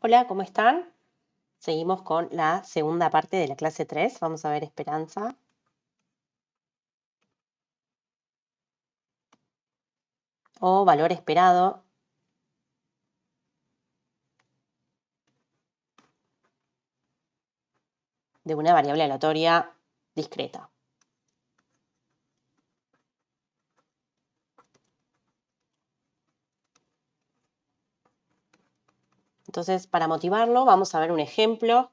Hola, ¿cómo están? Seguimos con la segunda parte de la clase 3. Vamos a ver esperanza. O valor esperado de una variable aleatoria discreta. Entonces, para motivarlo, vamos a ver un ejemplo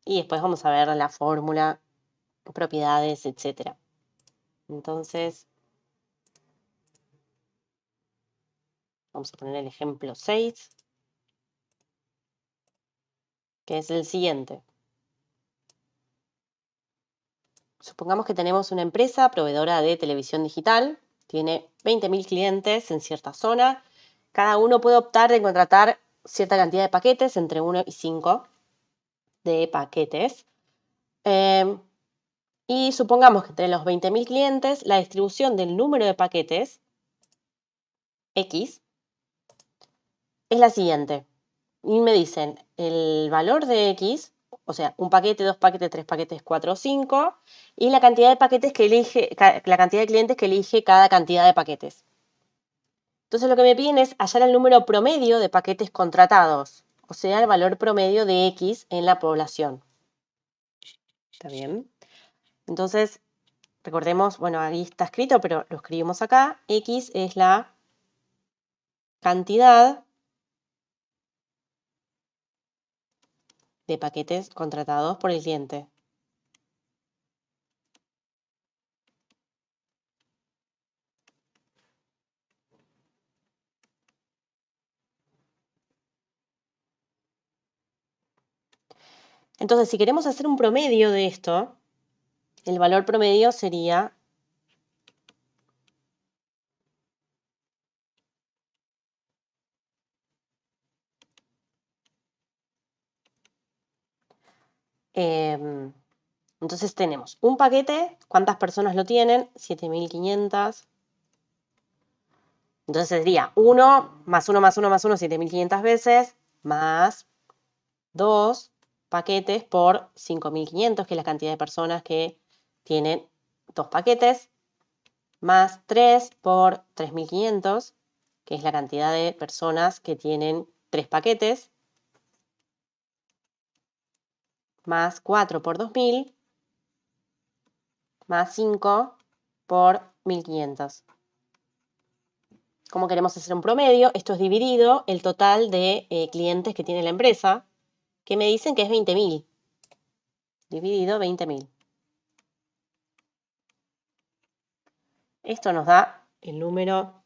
y después vamos a ver la fórmula, propiedades, etc. Entonces, vamos a poner el ejemplo 6, que es el siguiente. Supongamos que tenemos una empresa proveedora de televisión digital, tiene 20.000 clientes en cierta zona. Cada uno puede optar de contratar cierta cantidad de paquetes, entre 1 y 5 de paquetes. Y supongamos que entre los 20.000 clientes, la distribución del número de paquetes, X, es la siguiente. Y me dicen el valor de X, o sea, un paquete, dos paquetes, tres paquetes, 4 o 5, y la cantidad de paquetes que elige, la cantidad de clientes que elige cada cantidad de paquetes. Entonces lo que me piden es hallar el número promedio de paquetes contratados, o sea, el valor promedio de X en la población. ¿Está bien? Entonces, recordemos, bueno, ahí está escrito, pero lo escribimos acá. X es la cantidad de paquetes contratados por el cliente. Entonces, si queremos hacer un promedio de esto, el valor promedio sería entonces tenemos un paquete, ¿cuántas personas lo tienen? 7.500. Entonces sería 1 más 1 más 1 más 1, 7.500 veces, más 2 paquetes por 5.500, que es la cantidad de personas que tienen 2 paquetes, más 3 por 3.500, que es la cantidad de personas que tienen 3 paquetes, más 4 por 2.000, más 5 por 1.500. Como queremos hacer un promedio, esto es dividido el total de clientes que tiene la empresa, que me dicen que es 20.000. Dividido 20.000. Esto nos da el número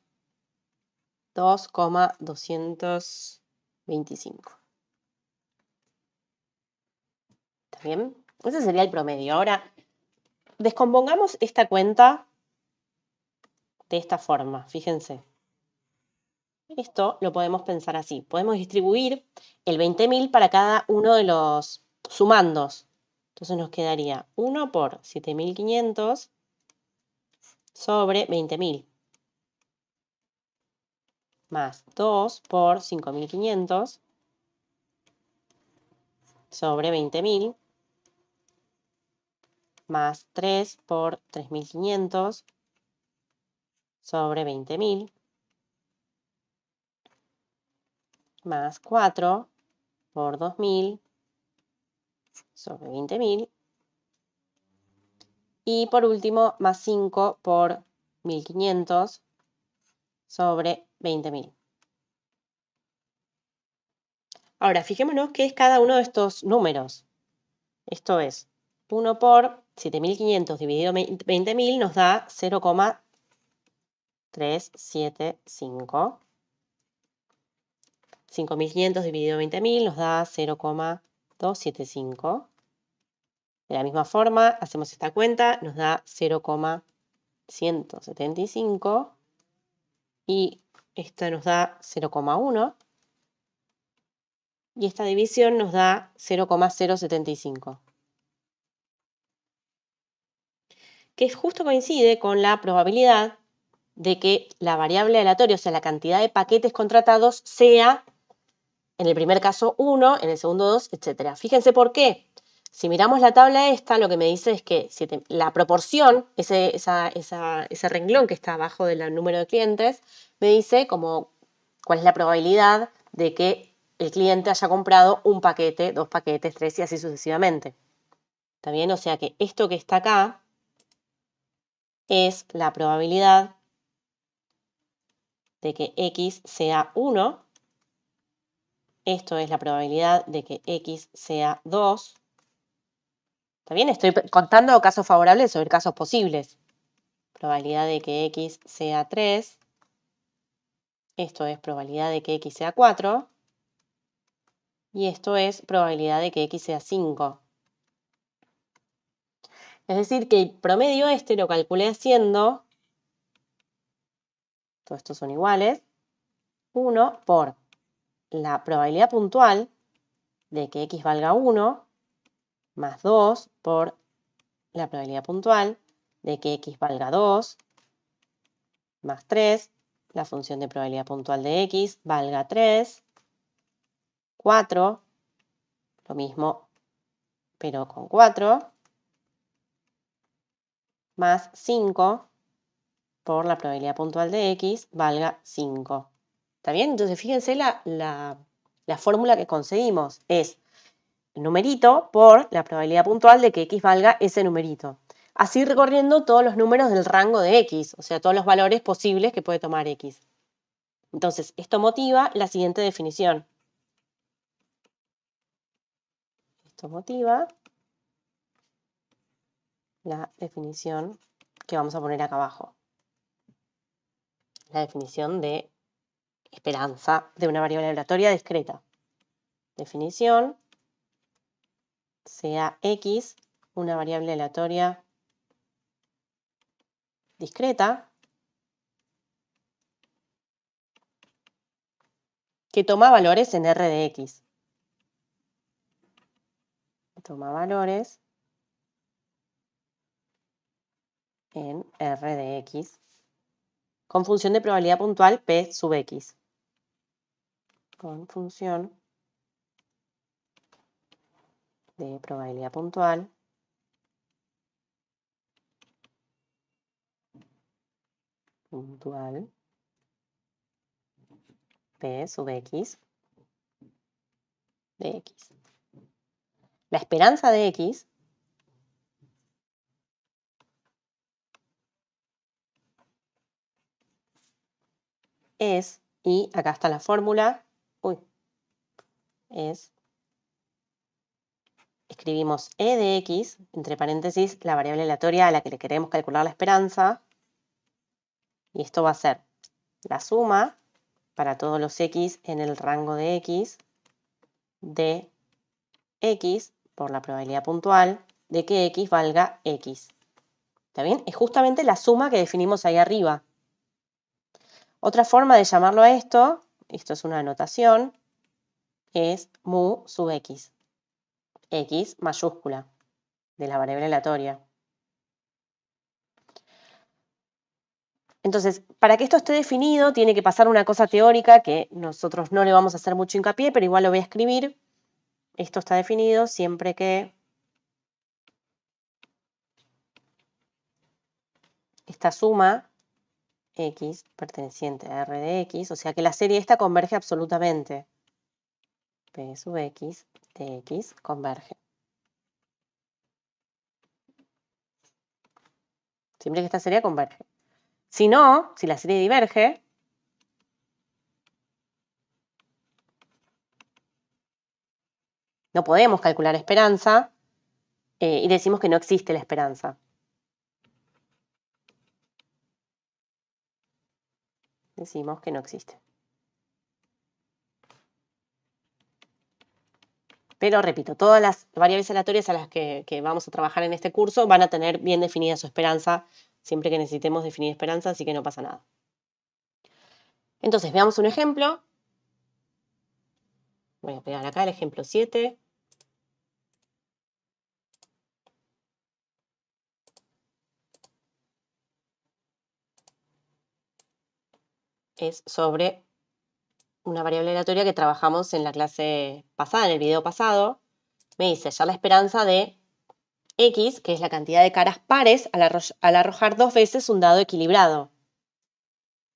2,225. ¿Está bien? Ese sería el promedio. Ahora, descompongamos esta cuenta de esta forma. Fíjense. Esto lo podemos pensar así. Podemos distribuir el 20.000 para cada uno de los sumandos. Entonces nos quedaría 1 por 7.500 sobre 20.000. Más 2 por 5.500 sobre 20.000. Más 3 por 3.500 sobre 20.000. Más 4 por 2.000 sobre 20.000. Y por último, más 5 por 1.500 sobre 20.000. Ahora, fijémonos qué es cada uno de estos números. Esto es 1 por 7.500 dividido 20.000 nos da 0,375. 5.500 dividido 20.000 nos da 0,275. De la misma forma, hacemos esta cuenta, nos da 0,175 y esta nos da 0,1 y esta división nos da 0,075. Que justo coincide con la probabilidad de que la variable aleatoria, o sea, la cantidad de paquetes contratados, sea En el primer caso 1, en el segundo 2, etc. Fíjense por qué. Si miramos la tabla esta, lo que me dice es que la proporción, ese renglón que está abajo del número de clientes, me dice como cuál es la probabilidad de que el cliente haya comprado un paquete, 2 paquetes, 3 y así sucesivamente. ¿Está bien? O sea que esto que está acá es la probabilidad de que X sea 1. Esto es la probabilidad de que X sea 2. ¿Está bien? Estoy contando casos favorables sobre casos posibles. Probabilidad de que X sea 3. Esto es probabilidad de que X sea 4. Y esto es probabilidad de que X sea 5. Es decir, que el promedio este lo calculé haciendo, todos estos son iguales, 1 por la probabilidad puntual de que X valga 1 más 2 por la probabilidad puntual de que X valga 2 más 3, la función de probabilidad puntual de X valga 3, 4, lo mismo, pero con 4, más 5 por la probabilidad puntual de X valga 5. ¿Está bien? Entonces fíjense la fórmula que conseguimos. Es el numerito por la probabilidad puntual de que X valga ese numerito. Así recorriendo todos los números del rango de X, o sea, todos los valores posibles que puede tomar X. Entonces, esto motiva la siguiente definición. Esto motiva la definición que vamos a poner acá abajo. La definición de esperanza de una variable aleatoria discreta. Definición, sea X una variable aleatoria discreta que toma valores en R de X. Toma valores en R de X con función de probabilidad puntual P sub X. Con función de probabilidad puntual P sub X de X. La esperanza de X es, y acá está la fórmula, escribimos E de X, entre paréntesis, la variable aleatoria a la que le queremos calcular la esperanza, y esto va a ser la suma para todos los X en el rango de X de X por la probabilidad puntual de que X valga X. ¿Está bien? Es justamente la suma que definimos ahí arriba. Otra forma de llamarlo a esto es una anotación, es mu sub X. X mayúscula de la variable aleatoria. Entonces, para que esto esté definido, tiene que pasar una cosa teórica que nosotros no le vamos a hacer mucho hincapié, pero igual lo voy a escribir. Esto está definido siempre que esta suma X perteneciente a R de X, o sea que la serie esta converge absolutamente. P sub X de X converge. Siempre que esta serie converge. Si no, si la serie diverge, no podemos calcular esperanza y decimos que no existe la esperanza. Decimos que no existe. Pero repito, todas las variables aleatorias a las que vamos a trabajar en este curso van a tener bien definida su esperanza siempre que necesitemos definir esperanza, así que no pasa nada. Entonces, veamos un ejemplo. Voy a pegar acá el ejemplo 7. Es sobre una variable aleatoria que trabajamos en la clase pasada, en el video pasado. Me dice hallar la esperanza de X, que es la cantidad de caras pares al arrojar 2 veces un dado equilibrado.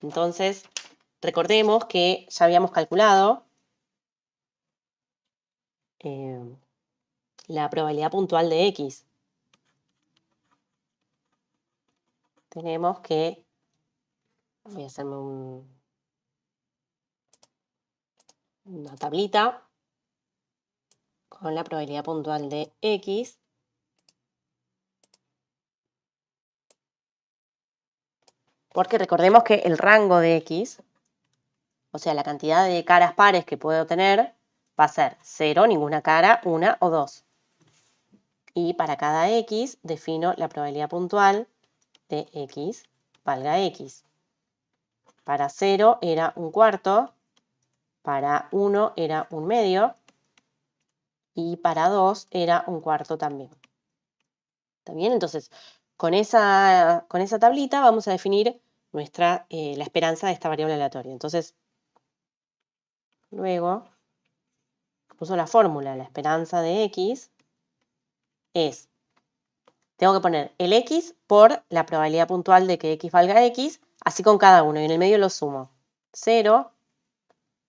Entonces, recordemos que ya habíamos calculado la probabilidad puntual de X. Tenemos que, voy a hacerme una tablita con la probabilidad puntual de X. Porque recordemos que el rango de X, o sea, la cantidad de caras pares que puedo tener, va a ser 0, ninguna cara, 1 o 2. Y para cada X defino la probabilidad puntual de X valga X. Para 0 era un cuarto, para 1 era un medio y para 2 era un cuarto también. ¿Está bien? Entonces, con esa tablita vamos a definir la esperanza de esta variable aleatoria. Entonces, luego uso la fórmula, la esperanza de X es, tengo que poner el X por la probabilidad puntual de que X valga X, así con cada uno, y en el medio lo sumo. 0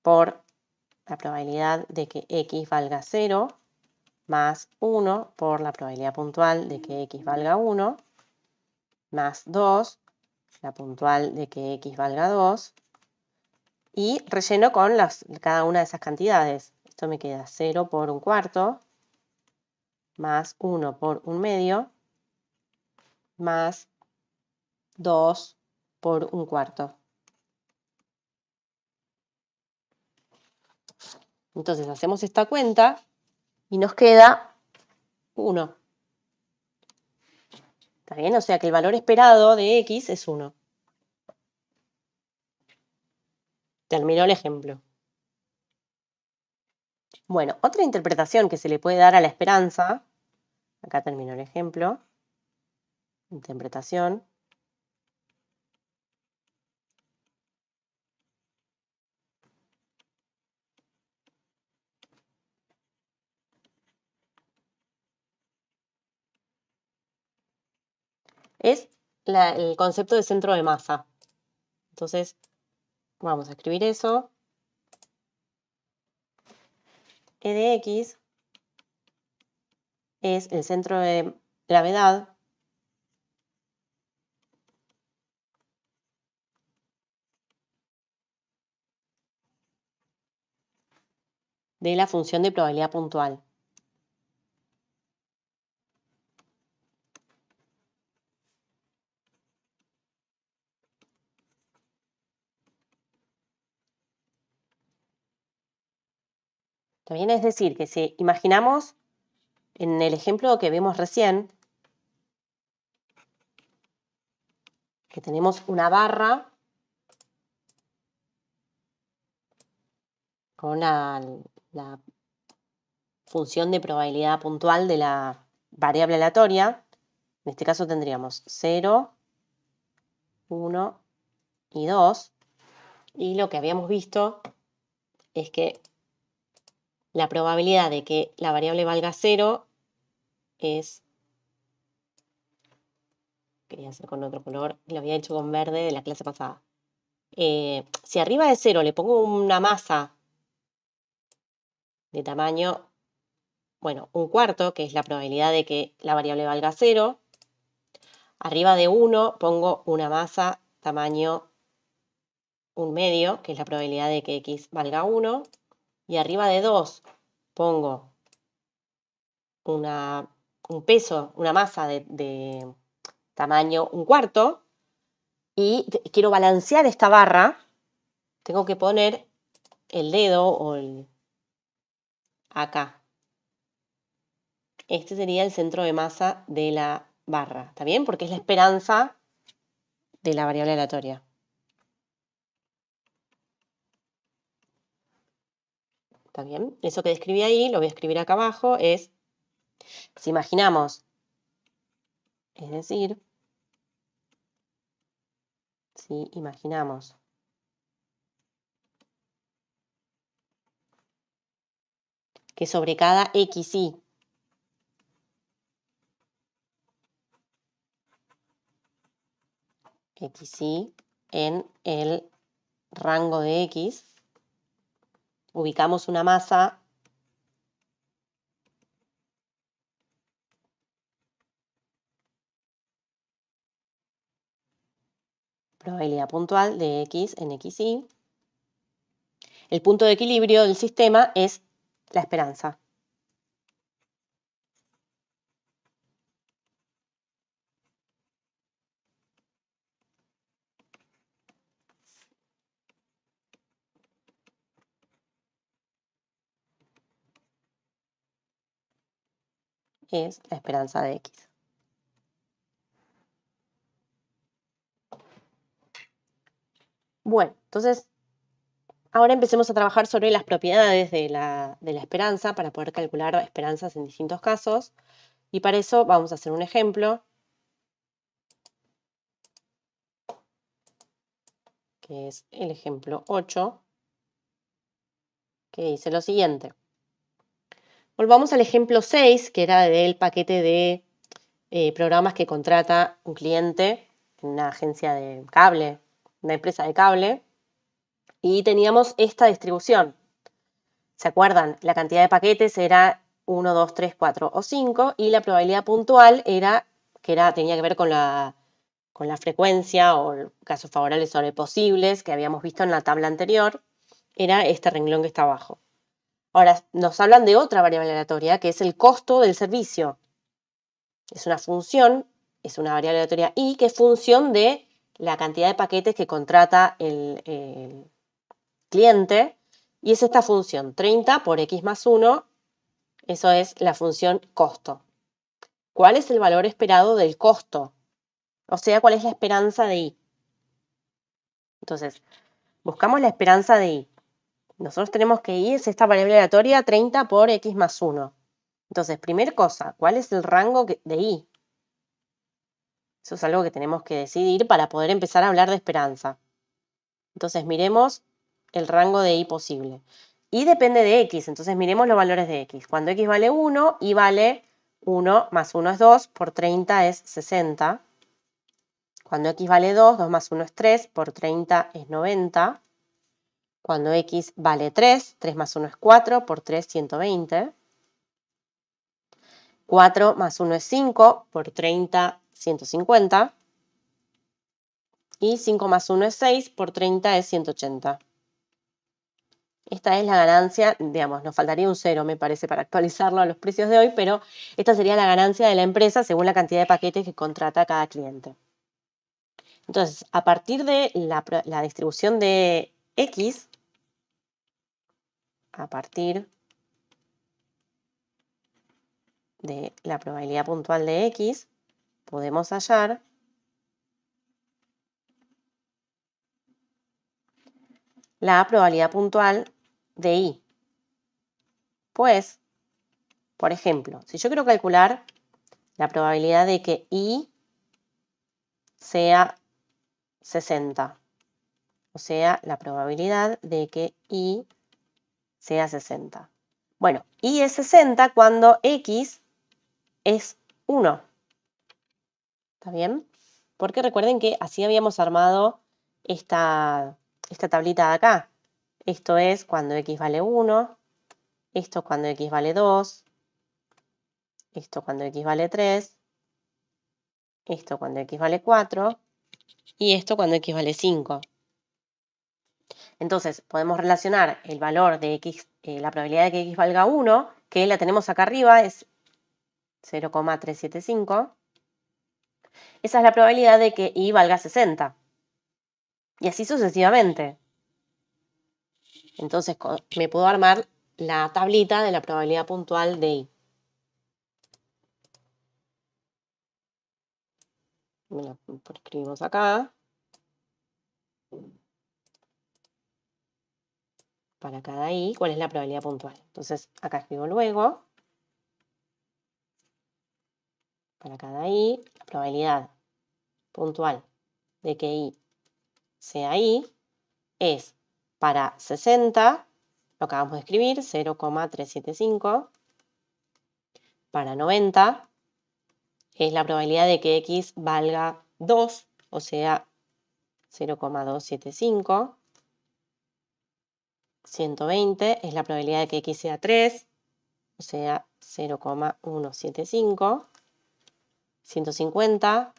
por la probabilidad de que X valga 0, más 1 por la probabilidad puntual de que X valga 1, más 2, la puntual de que X valga 2, y relleno con cada una de esas cantidades. Esto me queda 0 por un cuarto, más 1 por un medio, más 2 por un cuarto. Entonces hacemos esta cuenta y nos queda 1. ¿Está bien? O sea que el valor esperado de X es 1. Terminó el ejemplo. Bueno, otra interpretación que se le puede dar a la esperanza, acá terminó el ejemplo, interpretación, es el concepto de centro de masa. Entonces, vamos a escribir eso. E de X es el centro de gravedad de la función de probabilidad puntual. También es decir, que si imaginamos en el ejemplo que vimos recién, que tenemos una barra con la función de probabilidad puntual de la variable aleatoria. En este caso tendríamos 0, 1 y 2. Y lo que habíamos visto es que la probabilidad de que la variable valga 0 es, quería hacer con otro color, lo había hecho con verde de la clase pasada. Si arriba de 0 le pongo una masa de tamaño, bueno, un cuarto, que es la probabilidad de que la variable valga 0, arriba de 1 pongo una masa tamaño un medio, que es la probabilidad de que X valga 1, y arriba de 2 pongo un peso, una masa de tamaño un cuarto, y quiero balancear esta barra, tengo que poner el dedo acá. Este sería el centro de masa de la barra, ¿está bien? Porque es la esperanza de la variable aleatoria. ¿Está bien? Eso que describí ahí, lo voy a escribir acá abajo, es, si imaginamos, es decir, si imaginamos que sobre cada xy en el rango de x, ubicamos una masa probabilidad puntual de x en xy. El punto de equilibrio del sistema es la esperanza. Es la esperanza de x. Bueno, entonces ahora empecemos a trabajar sobre las propiedades de la esperanza para poder calcular esperanzas en distintos casos. Y para eso vamos a hacer un ejemplo, que es el ejemplo 8, que dice lo siguiente. Volvamos al ejemplo 6, que era del paquete de programas que contrata un cliente en una agencia de cable, una empresa de cable, y teníamos esta distribución. ¿Se acuerdan? La cantidad de paquetes era 1, 2, 3, 4 o 5 y la probabilidad puntual tenía que ver con la frecuencia o casos favorables sobre posibles que habíamos visto en la tabla anterior, era este renglón que está abajo. Ahora, nos hablan de otra variable aleatoria que es el costo del servicio. Es una función, es una variable aleatoria y que es función de la cantidad de paquetes que contrata el cliente. Y es esta función, 30 por x más 1, eso es la función costo. ¿Cuál es el valor esperado del costo? O sea, ¿cuál es la esperanza de y? Entonces, buscamos la esperanza de y. Nosotros tenemos que y es esta variable aleatoria 30 por x más 1. Entonces, primera cosa, ¿cuál es el rango de y? Eso es algo que tenemos que decidir para poder empezar a hablar de esperanza. Entonces, miremos el rango de y posible. Y depende de x, entonces miremos los valores de x. Cuando x vale 1, y vale 1 más 1 es 2, por 30 es 60. Cuando x vale 2, 2 más 1 es 3, por 30 es 90. Cuando x vale 3, 3 más 1 es 4, por 3, 120. 4 más 1 es 5, por 30, 150. Y 5 más 1 es 6, por 30 es 180. Esta es la ganancia, digamos, nos faltaría un 0, me parece, para actualizarlo a los precios de hoy, pero esta sería la ganancia de la empresa según la cantidad de paquetes que contrata cada cliente. Entonces, a partir de la distribución de x, a partir de la probabilidad puntual de x, podemos hallar la probabilidad puntual de y. Pues, por ejemplo, si yo quiero calcular la probabilidad de que y sea 60, o sea, la probabilidad de que y sea 60. Bueno, y es 60 cuando x es 1. ¿Está bien? Porque recuerden que así habíamos armado esta tablita de acá. Esto es cuando x vale 1, esto cuando x vale 2, esto cuando x vale 3, esto cuando x vale 4 y esto cuando x vale 5. Entonces, podemos relacionar el valor de x, la probabilidad de que x valga 1, que la tenemos acá arriba, es 0,375. Esa es la probabilidad de que y valga 60. Y así sucesivamente. Entonces, me puedo armar la tablita de la probabilidad puntual de y. Me lo escribimos acá. Para cada i, ¿cuál es la probabilidad puntual? Entonces, acá escribo luego. Para cada i, la probabilidad puntual de que i sea i es para 60 lo acabamos de escribir, 0,375 para 90 es la probabilidad de que x valga 2, o sea, 0,275. 120 es la probabilidad de que x sea 3, o sea, 0,175. 150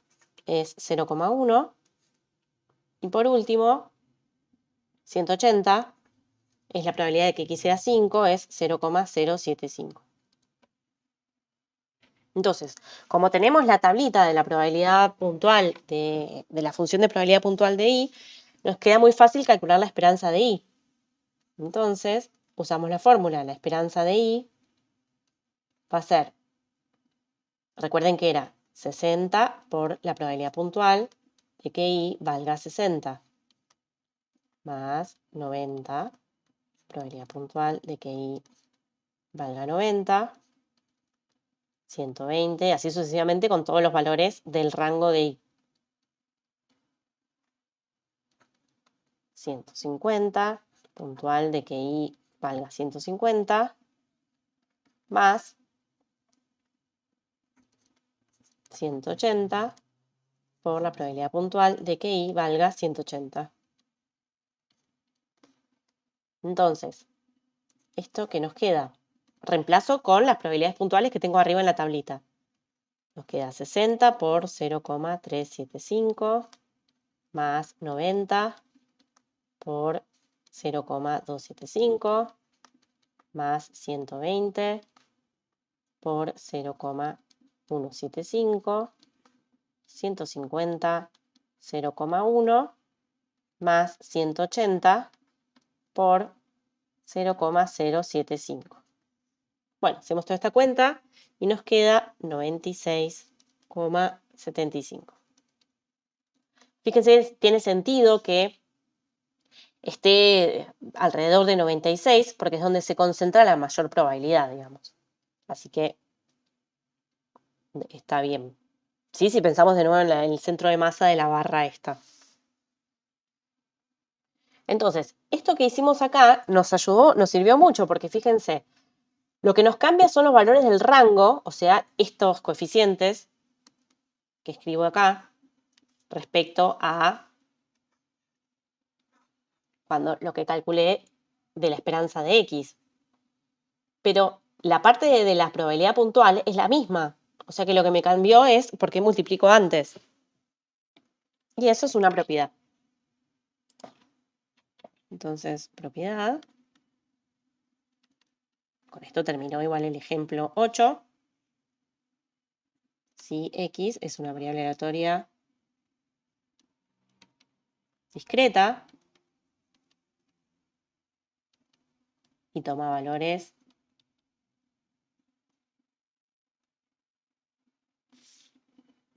es 0,1. Y por último, 180 es la probabilidad de que x sea 5, es 0,075. Entonces, como tenemos la tablita de la probabilidad puntual de la función de probabilidad puntual de y, nos queda muy fácil calcular la esperanza de y. Entonces, usamos la fórmula. La esperanza de y va a ser, recuerden que era 60 por la probabilidad puntual de que y valga 60, más 90, probabilidad puntual de que y valga 90, 120, así sucesivamente con todos los valores del rango de y. 150, puntual de que y valga 150, más 180 por la probabilidad puntual de que y valga 180. Entonces, ¿esto qué nos queda? Reemplazo con las probabilidades puntuales que tengo arriba en la tablita. Nos queda 60 por 0,375 más 90 por 0,275 más 120 por 0,175, 150, 0,1 más 180 por 0,075. Bueno, hacemos toda esta cuenta y nos queda 96,75. Fíjense, tiene sentido que esté alrededor de 96 porque es donde se concentra la mayor probabilidad, digamos. Así que está bien. Sí, si pensamos de nuevo en el centro de masa de la barra esta. Entonces, esto que hicimos acá nos ayudó, nos sirvió mucho porque fíjense, lo que nos cambia son los valores del rango, o sea, estos coeficientes que escribo acá, respecto a cuando lo que calculé de la esperanza de x. Pero la parte de la probabilidad puntual es la misma. O sea que lo que me cambió es por qué multiplico antes. Y eso es una propiedad. Entonces, propiedad. Con esto terminó igual el ejemplo 8. Si x es una variable aleatoria discreta y toma valores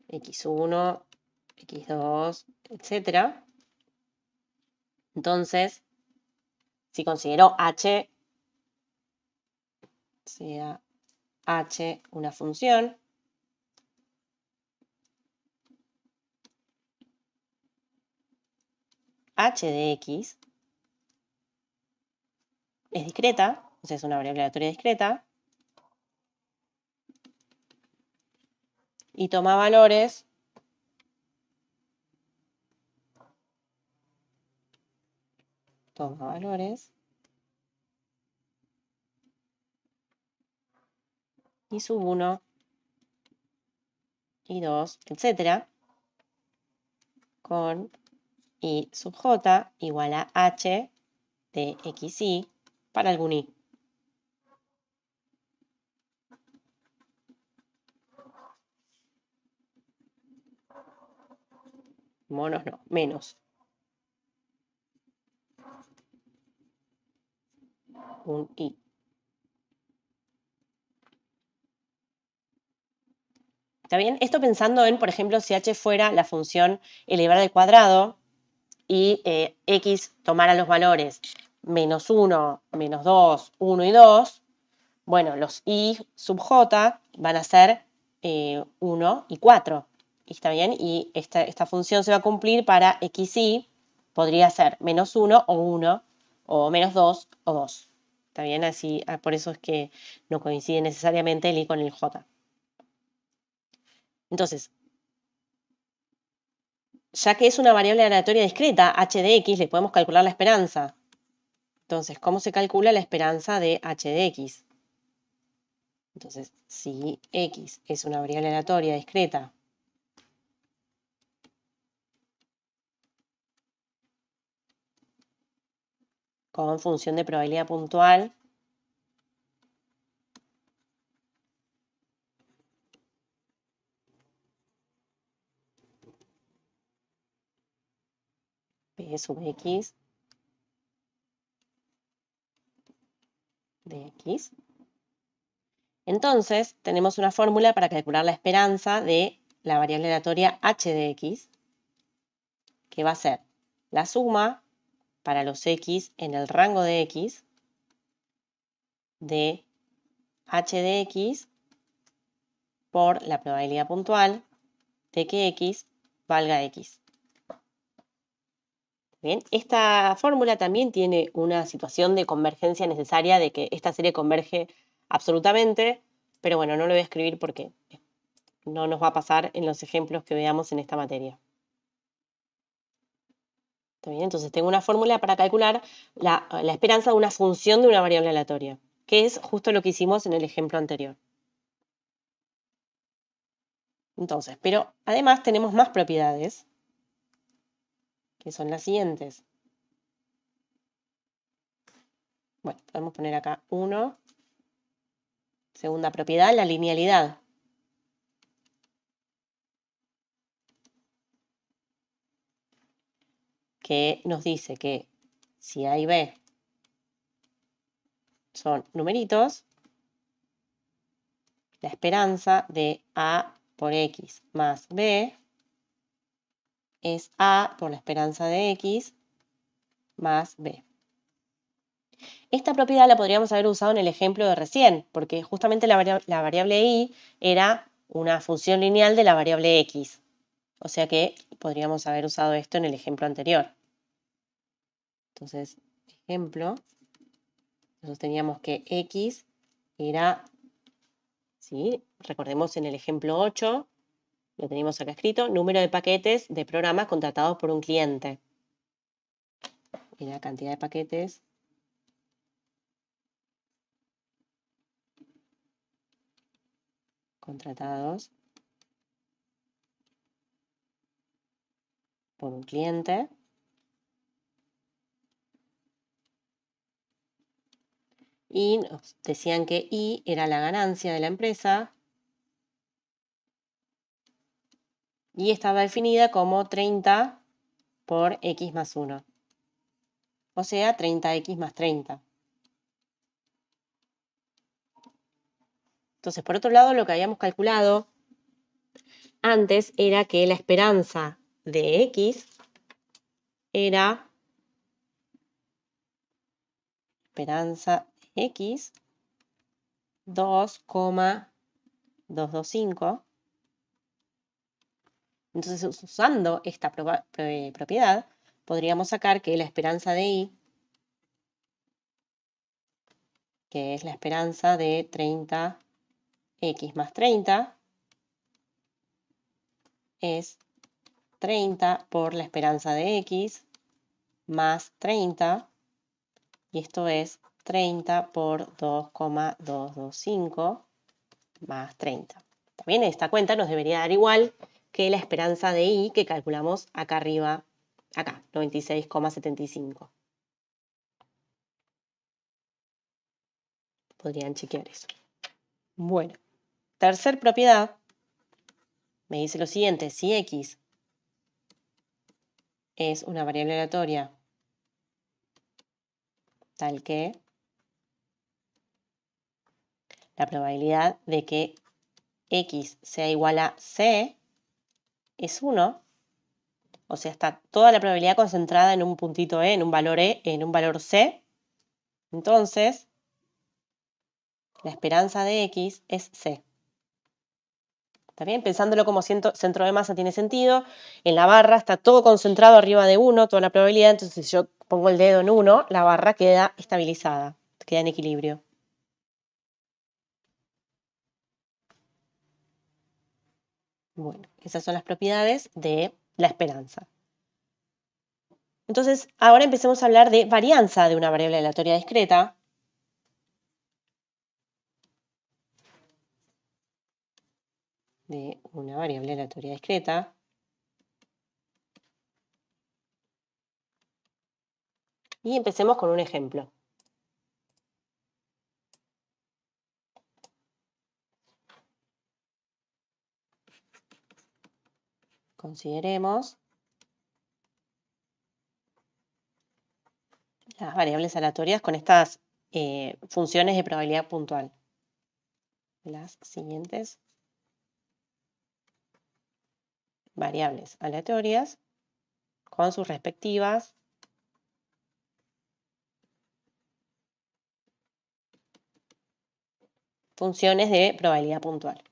x1, x2, etc. Entonces, si considero h sea h una función, h de x es discreta, o sea, es una variable aleatoria discreta, y toma valores y sub 1 y 2, etc. con y sub j igual a h de xy para algún y. Monos no, menos. Un y. ¿Está bien? Esto pensando en, por ejemplo, si h fuera la función elevada al cuadrado y x tomara los valores menos 1, menos 2, 1 y 2, bueno, los y sub j van a ser 1 y 4. ¿Está bien? Y esta función se va a cumplir para xy, podría ser menos 1 o 1, o menos 2 o 2. ¿Está bien? Así, por eso es que no coincide necesariamente el I con el J. Entonces, ya que es una variable aleatoria discreta, h de x, le podemos calcular la esperanza. Entonces, ¿cómo se calcula la esperanza de h de x? Entonces, si x es una variable aleatoria discreta con función de probabilidad puntual, P sub x de x, entonces tenemos una fórmula para calcular la esperanza de la variable aleatoria h de x, que va a ser la suma para los x en el rango de x de h de x por la probabilidad puntual de que x valga x. Bien, esta fórmula también tiene una situación de convergencia necesaria, de que esta serie converge absolutamente, pero bueno, no lo voy a escribir porque no nos va a pasar en los ejemplos que veamos en esta materia. ¿Está bien? Entonces tengo una fórmula para calcular la esperanza de una función de una variable aleatoria, que es justo lo que hicimos en el ejemplo anterior. Entonces, pero además tenemos más propiedades, que son las siguientes. Bueno, podemos poner acá 1. Segunda propiedad, la linealidad. Que nos dice que si A y B son numeritos, la esperanza de A por X más B es A por la esperanza de X más B. Esta propiedad la podríamos haber usado en el ejemplo de recién, porque justamente la variable Y era una función lineal de la variable X. O sea que podríamos haber usado esto en el ejemplo anterior. Entonces, ejemplo, nosotros teníamos que X era, ¿sí? Recordemos en el ejemplo 8, lo tenemos acá escrito, número de paquetes de programas contratados por un cliente. Y la cantidad de paquetes contratados por un cliente. Y nos decían que I era la ganancia de la empresa y estaba definida como 30 por X más 1. O sea, 30X más 30. Entonces, por otro lado, lo que habíamos calculado antes era que la esperanza de X era esperanza de X 2,225. Entonces, usando esta propiedad, podríamos sacar que la esperanza de I, que es la esperanza de 30X más 30, es 30 por la esperanza de X más 30, y esto es 30 por 2,225 más 30. También esta cuenta nos debería dar igual que la esperanza de I que calculamos acá arriba, acá, 96,75. Podrían chequear eso. Bueno, tercer propiedad me dice lo siguiente: si X es una variable aleatoria tal que la probabilidad de que X sea igual a C es 1, o sea, está toda la probabilidad concentrada en un puntito E, en un valor E, en un valor C, entonces la esperanza de X es C. ¿Está bien? Pensándolo como centro de masa tiene sentido. En la barra está todo concentrado arriba de 1, toda la probabilidad, entonces si yo pongo el dedo en 1, la barra queda estabilizada. queda en equilibrio. Bueno, esas son las propiedades de la esperanza. Entonces, ahora empecemos a hablar de varianza de una variable aleatoria discreta. De una variable aleatoria discreta. Y empecemos con un ejemplo. Consideremos las variables aleatorias con estas funciones de probabilidad puntual. Las siguientes variables aleatorias con sus respectivas funciones de probabilidad puntual.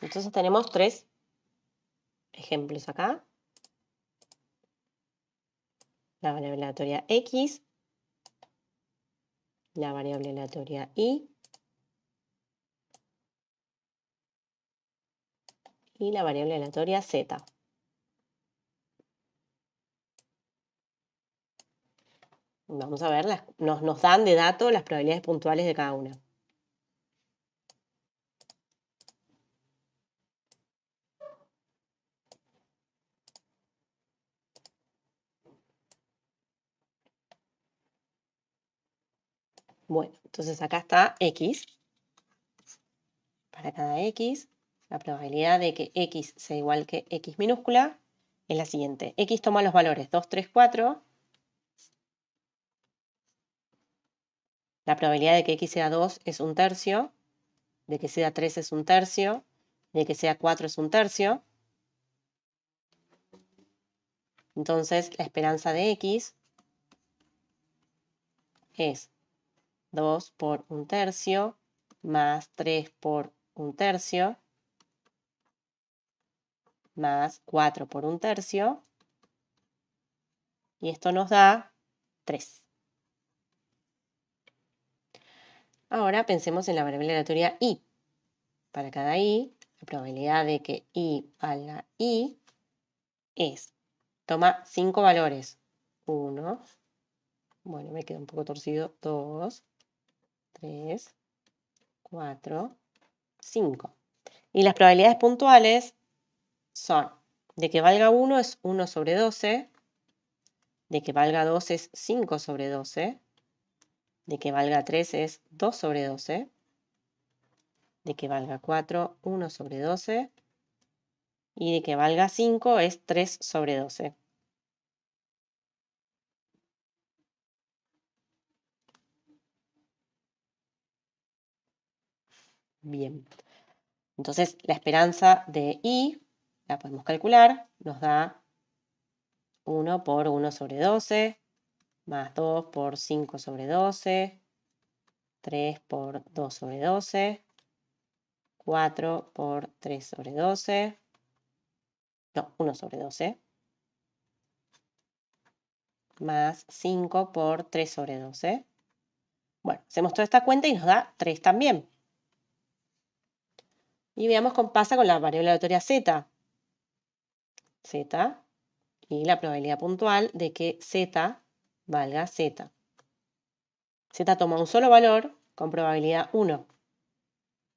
Entonces tenemos 3 ejemplos acá. La variable aleatoria X, la variable aleatoria Y y la variable aleatoria Z. Vamos a ver, nos dan de dato las probabilidades puntuales de cada una. Bueno, entonces acá está X. Para cada X, la probabilidad de que X sea igual que X minúscula es la siguiente. X toma los valores 2, 3, 4. La probabilidad de que X sea 2 es 1/3, de que sea 3 es 1/3, de que sea 4 es 1/3. Entonces, la esperanza de X es 2 por 1/3 más 3 por 1/3 más 4 por 1/3. Y esto nos da 3. Ahora pensemos en la variable aleatoria Y. Para cada Y, la probabilidad de que Y valga Y es, toma 5 valores. 1, bueno, me queda un poco torcido, 2, 3, 4, 5. Y las probabilidades puntuales son de que valga 1 es 1 sobre 12, de que valga 2 es 5 sobre 12, de que valga 3 es 2 sobre 12, de que valga 4, 1 sobre 12, y de que valga 5 es 3 sobre 12. Bien. Entonces, la esperanza de Y, la podemos calcular, nos da 1 por 1 sobre 12, más 2 por 5 sobre 12, 3 por 2 sobre 12, 4 por 3 sobre 12, no, 1 sobre 12, más 5 por 3 sobre 12. Bueno, hacemos toda esta cuenta y nos da 3 también. Y veamos qué pasa con la variable aleatoria Z. Z y la probabilidad puntual de que Z valga Z. Z toma un solo valor con probabilidad 1.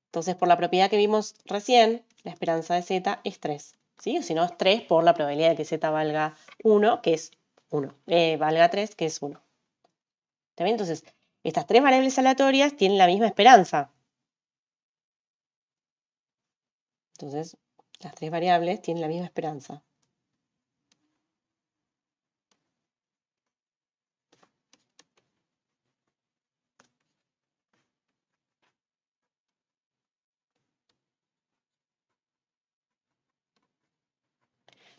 Entonces, por la propiedad que vimos recién, la esperanza de Z es 3. ¿Sí? O si no, es 3 por la probabilidad de que Z valga 1, que es 1. Valga 3, que es 1. ¿Está bien? Entonces, estas 3 variables aleatorias tienen la misma esperanza. Entonces, las 3 variables tienen la misma esperanza.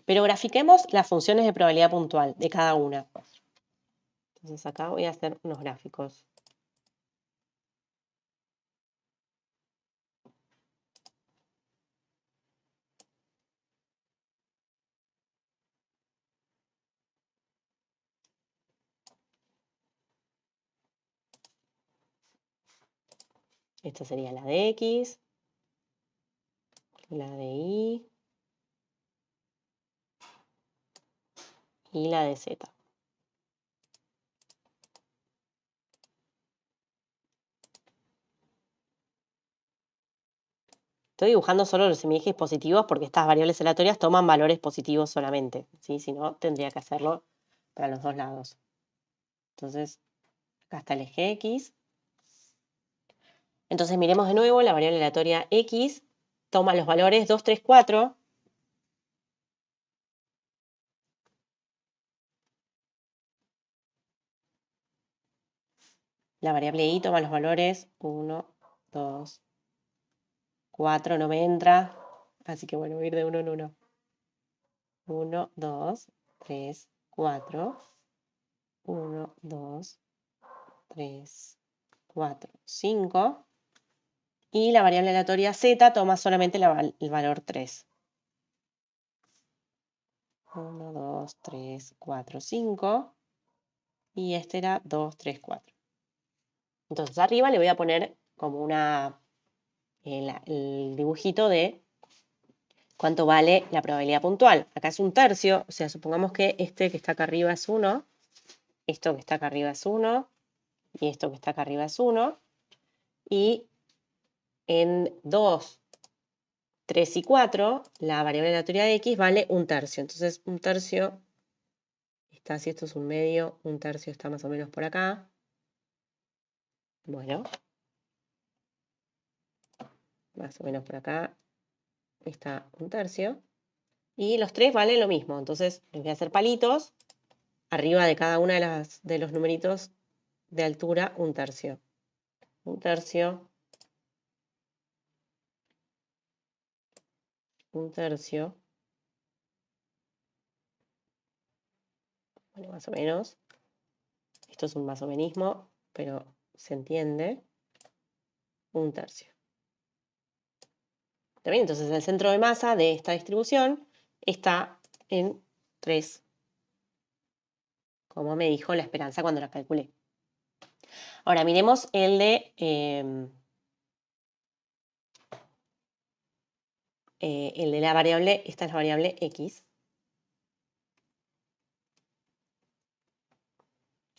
Pero grafiquemos las funciones de probabilidad puntual de cada una. Entonces acá voy a hacer unos gráficos. Esta sería la de X, la de Y y la de Z. Estoy dibujando solo los semiejes positivos porque estas variables aleatorias toman valores positivos solamente, ¿sí? Si no, tendría que hacerlo para los dos lados. Entonces, acá está el eje X. Entonces, miremos de nuevo, la variable aleatoria X toma los valores 2, 3, 4. La variable Y toma los valores 1, 2, 4, no me entra. Así que bueno, voy a ir de 1 en 1. 1, 2, 3, 4. 1, 2, 3, 4, 5. Y la variable aleatoria Z toma solamente el valor 3. 1, 2, 3, 4, 5. Y este era 2, 3, 4. Entonces arriba le voy a poner como el dibujito de cuánto vale la probabilidad puntual. Acá es 1/3, o sea, supongamos que este que está acá arriba es 1, esto que está acá arriba es 1, y esto que está acá arriba es 1. Y en 2, 3 y 4, la variable aleatoria de X vale 1/3. Entonces, 1/3 está, si esto es 1/2, 1/3 está más o menos por acá. Bueno, más o menos por acá está 1/3. Y los 3 valen lo mismo. Entonces, les voy a hacer palitos arriba de cada uno de los numeritos de altura 1/3. 1/3. 1/3. Bueno, más o menos. Esto es un más o menismo, pero se entiende. 1/3. ¿Está bien? Entonces el centro de masa de esta distribución está en 3, como me dijo la esperanza cuando la calculé. Ahora miremos el de la variable, esta es la variable X.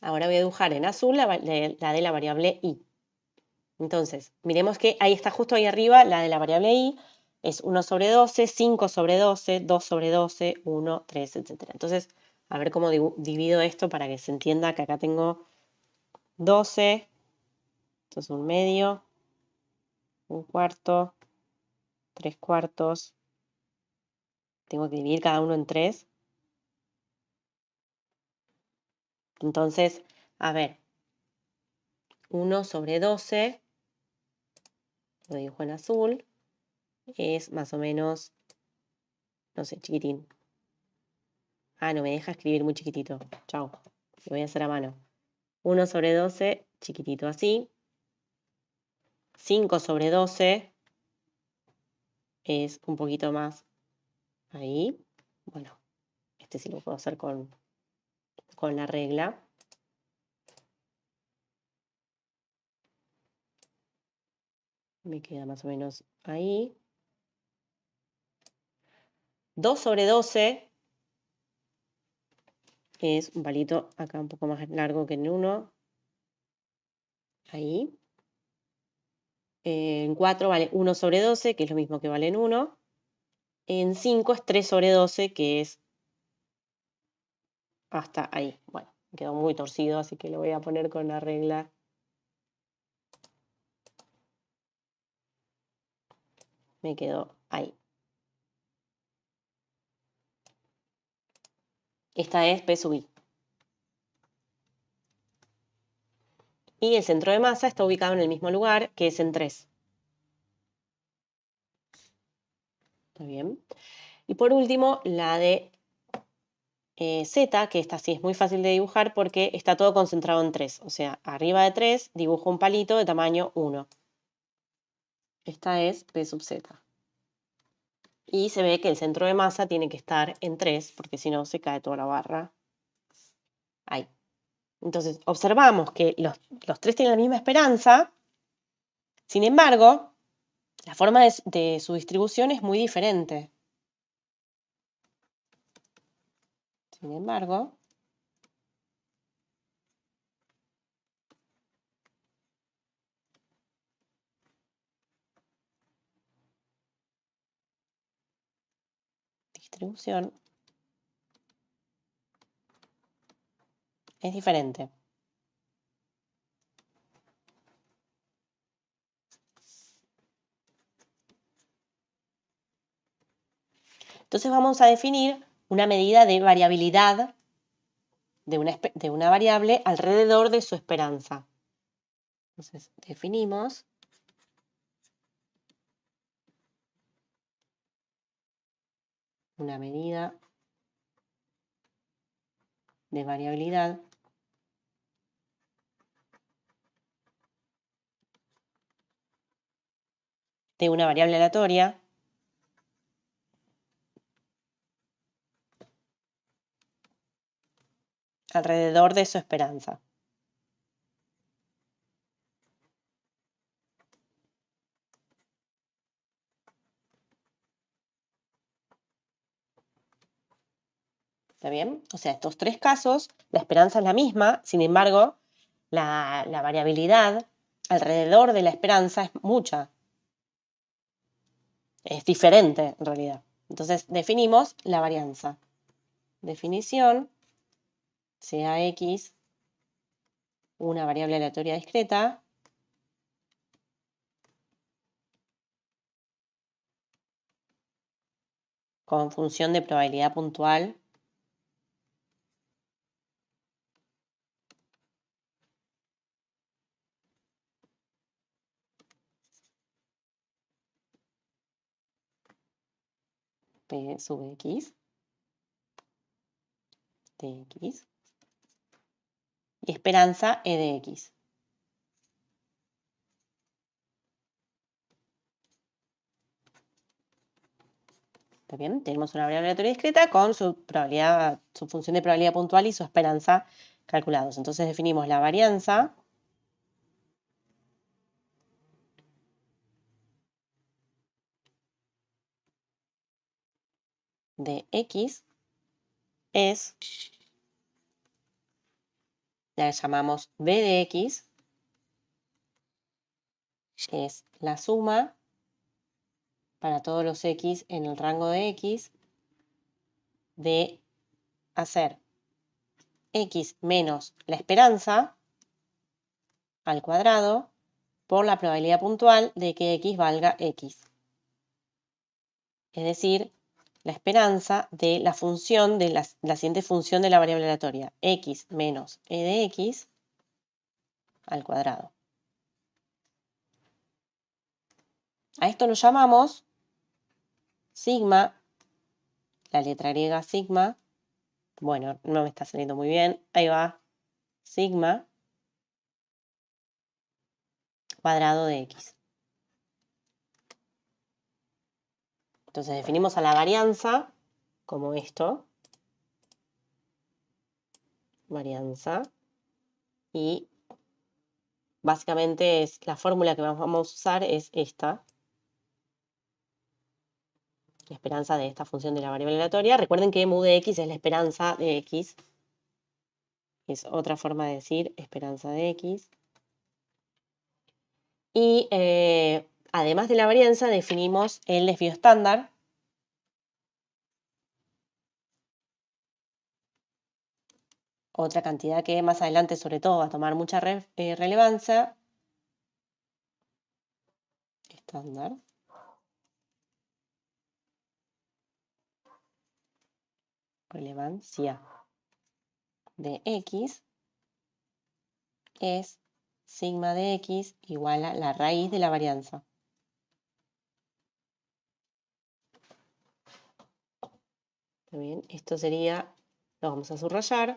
Ahora voy a dibujar en azul la de la variable Y. Entonces, miremos que ahí está justo ahí arriba la de la variable Y. Es 1 sobre 12, 5 sobre 12, 2 sobre 12, 1, 3, etc. Entonces, a ver cómo divido esto para que se entienda que acá tengo 12, esto es 1/2, 1/4, 3/4. Tengo que dividir cada uno en 3. Entonces, a ver, 1 sobre 12, lo dibujo en azul, es más o menos, no sé, chiquitín. Ah, no me deja escribir muy chiquitito. Chao. Lo voy a hacer a mano. 1 sobre 12, chiquitito así. 5 sobre 12 es un poquito más ahí. Bueno, este sí lo puedo hacer con la regla. Me queda más o menos ahí. 2 sobre 12 es un palito acá un poco más largo que en 1. Ahí. En 4 vale 1 sobre 12, que es lo mismo que vale en 1. En 5 es 3 sobre 12, que es hasta ahí. Bueno, quedó muy torcido, así que lo voy a poner con la regla. Me quedó ahí. Esta es P sub I. Y el centro de masa está ubicado en el mismo lugar, que es en 3. ¿Está bien? Y por último, la de Z, que esta sí es muy fácil de dibujar porque está todo concentrado en 3. O sea, arriba de 3 dibujo un palito de tamaño 1. Esta es P sub Z. Y se ve que el centro de masa tiene que estar en 3, porque si no se cae toda la barra. Ahí. Entonces, observamos que los 3 tienen la misma esperanza, Sin embargo, la forma de su distribución es muy diferente. Sin embargo, distribución es diferente. Entonces vamos a definir una medida de variabilidad de una variable alrededor de su esperanza. Entonces definimos una medida de variabilidad de una variable aleatoria alrededor de su esperanza. ¿Está bien? O sea, estos tres casos, la esperanza es la misma, sin embargo, la variabilidad alrededor de la esperanza es mucha. Es diferente, en realidad. Entonces, definimos la varianza. Definición, sea X una variable aleatoria discreta, con función de probabilidad puntual P sub X de X y esperanza E de X. ¿Está bien? Tenemos una variable aleatoria discreta con su función de probabilidad puntual y su esperanza calculados. Entonces definimos la varianza de X es, la llamamos B de X, es la suma para todos los X en el rango de X de hacer X menos la esperanza al cuadrado por la probabilidad puntual de que X valga X. Es decir, la esperanza de la función de la siguiente función de la variable aleatoria, X menos E de X al cuadrado. A esto lo llamamos sigma, la letra griega sigma. Bueno, no me está saliendo muy bien. Ahí va. Sigma cuadrado de X. Entonces definimos a la varianza como esto. Varianza. Y básicamente la fórmula que vamos a usar es esta. La esperanza de esta función de la variable aleatoria. Recuerden que mu de X es la esperanza de X. Es otra forma de decir esperanza de X. Y además de la varianza, definimos el desvío estándar. Otra cantidad que más adelante, sobre todo, va a tomar mucha relevancia. Estándar. Relevancia de X es sigma de X igual a la raíz de la varianza. ¿Está bien? Esto sería, lo vamos a subrayar,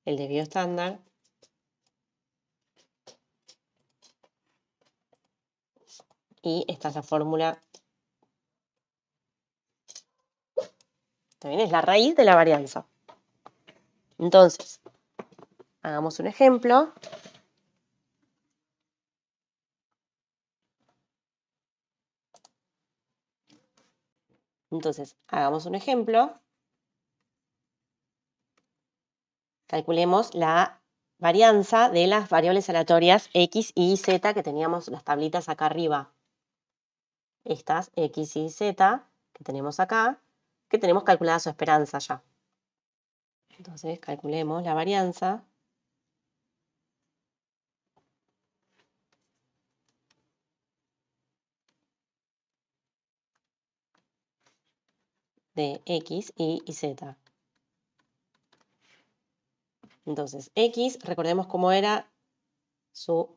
el desvío estándar. Y esta es la fórmula. También es la raíz de la varianza. Entonces, hagamos un ejemplo. Entonces, hagamos un ejemplo. Calculemos la varianza de las variables aleatorias x y z que teníamos las tablitas acá arriba. Estas x y z que tenemos acá, que tenemos calculada su esperanza ya. Entonces, calculemos la varianza de x y z. Entonces, x, recordemos cómo era su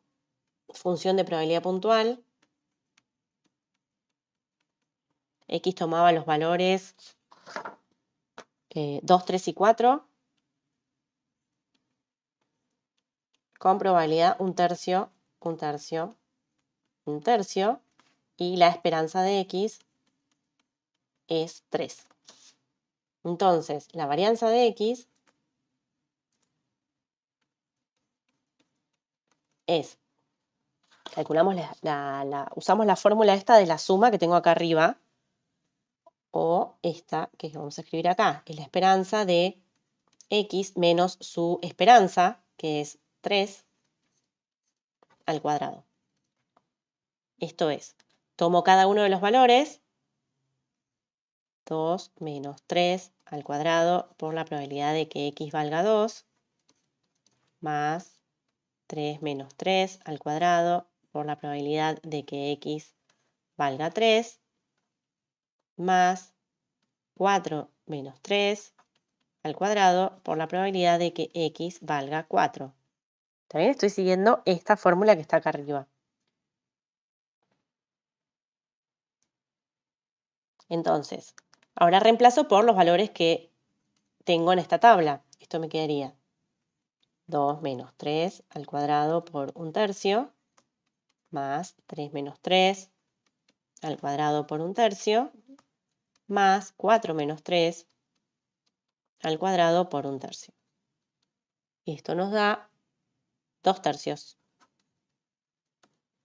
función de probabilidad puntual. X tomaba los valores 2, 3 y 4 con probabilidad 1/3, 1/3, 1/3 y la esperanza de x es 3. Entonces, la varianza de x es, calculamos usamos la fórmula esta de la suma que tengo acá arriba, o esta que vamos a escribir acá, es la esperanza de x menos su esperanza, que es 3 al cuadrado. Esto es, tomo cada uno de los valores, 2 menos 3 al cuadrado por la probabilidad de que x valga 2, más 3 menos 3 al cuadrado por la probabilidad de que x valga 3, más 4 menos 3 al cuadrado por la probabilidad de que x valga 4. También estoy siguiendo esta fórmula que está acá arriba. Entonces, ahora reemplazo por los valores que tengo en esta tabla. Esto me quedaría 2 menos 3 al cuadrado por 1/3, más 3 menos 3 al cuadrado por 1/3, más 4 menos 3 al cuadrado por 1/3. Y esto nos da 2/3.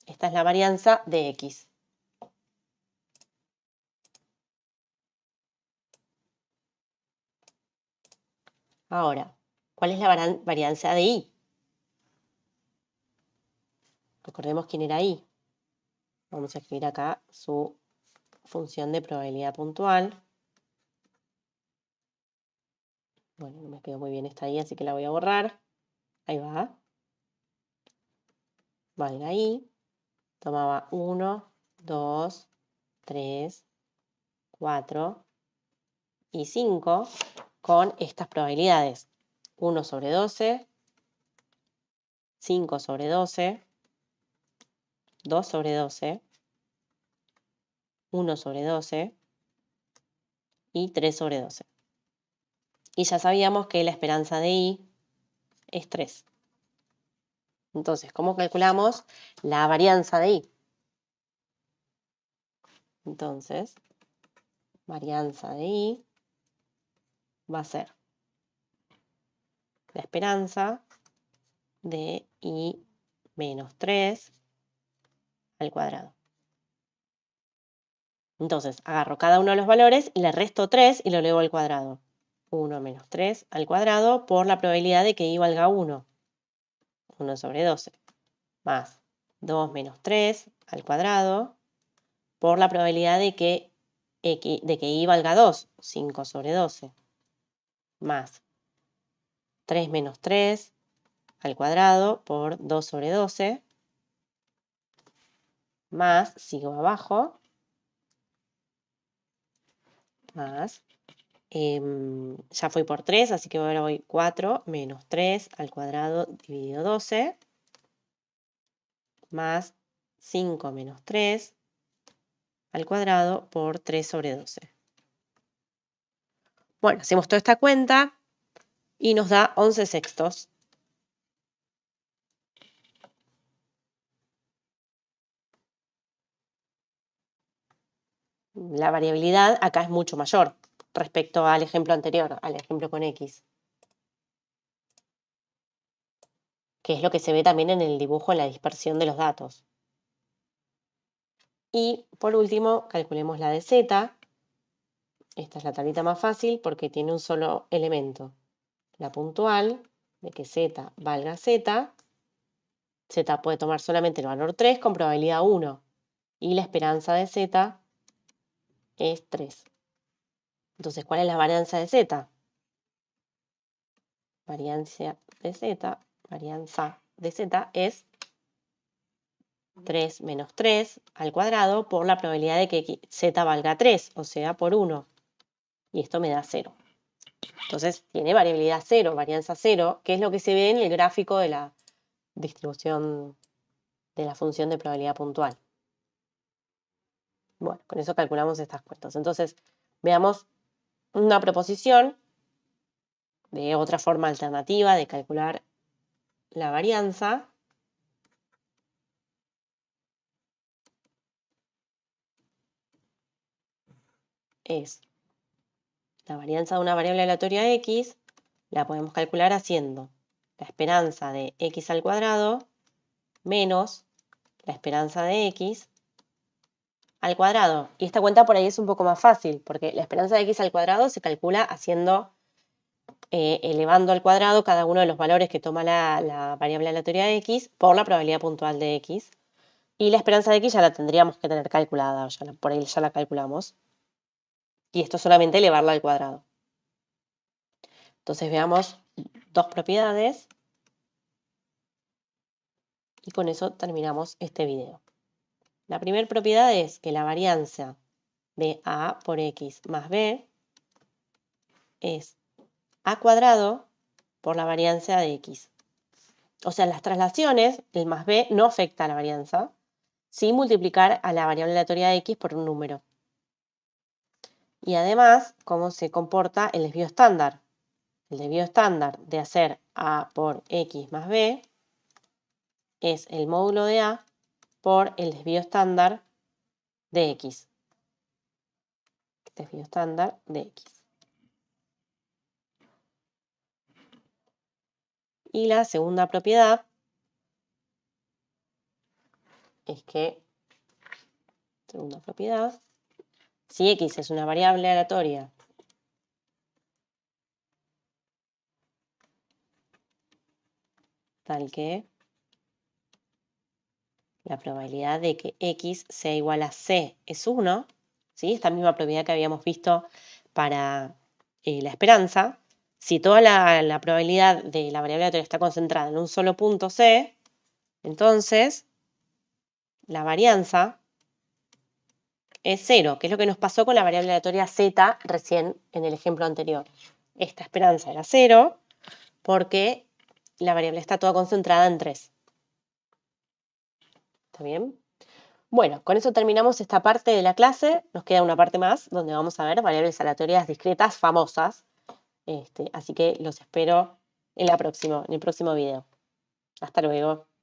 Esta es la varianza de x. Ahora, ¿cuál es la varianza de y? Recordemos quién era y. Vamos a escribir acá su función de probabilidad puntual. Bueno, no me quedó muy bien esta y, así que la voy a borrar. Ahí va. Valga y. Tomaba 1, 2, 3, 4 y 5 con estas probabilidades. 1 sobre 12, 5 sobre 12, 2 sobre 12, 1 sobre 12 y 3 sobre 12. Y ya sabíamos que la esperanza de y es 3. Entonces, ¿cómo calculamos la varianza de y? Entonces, varianza de y va a ser la esperanza de y menos 3 al cuadrado. Entonces, agarro cada uno de los valores y le resto 3 y lo elevo al cuadrado. 1 menos 3 al cuadrado por la probabilidad de que y valga 1. 1 sobre 12. Más 2 menos 3 al cuadrado por la probabilidad de que y valga 2. 5 sobre 12. Más 3 menos 3 al cuadrado por 2 sobre 12. Más, sigo abajo, más, ya fui por 3, así que ahora voy 4 menos 3 al cuadrado dividido 12, más 5 menos 3 al cuadrado por 3 sobre 12. Bueno, hacemos toda esta cuenta y nos da 11 sextos. La variabilidad acá es mucho mayor respecto al ejemplo anterior, al ejemplo con x, que es lo que se ve también en el dibujo en la dispersión de los datos. Y por último, calculemos la de z, Esta es la tablita más fácil porque tiene un solo elemento. La puntual de que z valga z. Z puede tomar solamente el valor 3 con probabilidad 1. Y la esperanza de z es 3. Entonces, ¿cuál es la varianza de z? Varianza de z es 3 menos 3 al cuadrado por la probabilidad de que z valga 3, o sea, por 1. Y esto me da 0. Entonces, tiene variabilidad 0, varianza 0, que es lo que se ve en el gráfico de la distribución de la función de probabilidad puntual. Bueno, con eso calculamos estas cuentas. Entonces, veamos una proposición de otra forma alternativa de calcular la varianza. Es la varianza de una variable aleatoria x, la podemos calcular haciendo la esperanza de x al cuadrado menos la esperanza de x al cuadrado. Y esta cuenta por ahí es un poco más fácil, porque la esperanza de x al cuadrado se calcula haciendo, elevando al cuadrado cada uno de los valores que toma la variable aleatoria de x por la probabilidad puntual de x. Y la esperanza de x ya la tendríamos que tener calculada, por ahí ya la calculamos. Y esto es solamente elevarla al cuadrado. Entonces veamos dos propiedades. Y con eso terminamos este video. La primera propiedad es que la varianza de a por x más b es a cuadrado por la varianza de x. O sea, en las traslaciones, el más b no afecta a la varianza, sin multiplicar a la variable aleatoria de x por un número. Y además, cómo se comporta el desvío estándar. El desvío estándar de hacer a por x más b es el módulo de a por el desvío estándar de x. Desvío estándar de x. Y la segunda propiedad es que, si x es una variable aleatoria tal que la probabilidad de que x sea igual a c es 1, ¿sí? Esta misma propiedad que habíamos visto para la esperanza. Si toda la probabilidad de la variable aleatoria está concentrada en un solo punto c, entonces la varianza es 0, que es lo que nos pasó con la variable aleatoria z recién en el ejemplo anterior. Esta esperanza era 0 porque la variable está toda concentrada en 3. ¿Está bien? Bueno, con eso terminamos esta parte de la clase. Nos queda una parte más donde vamos a ver variables aleatorias discretas famosas. Así que los espero en el próximo video. Hasta luego.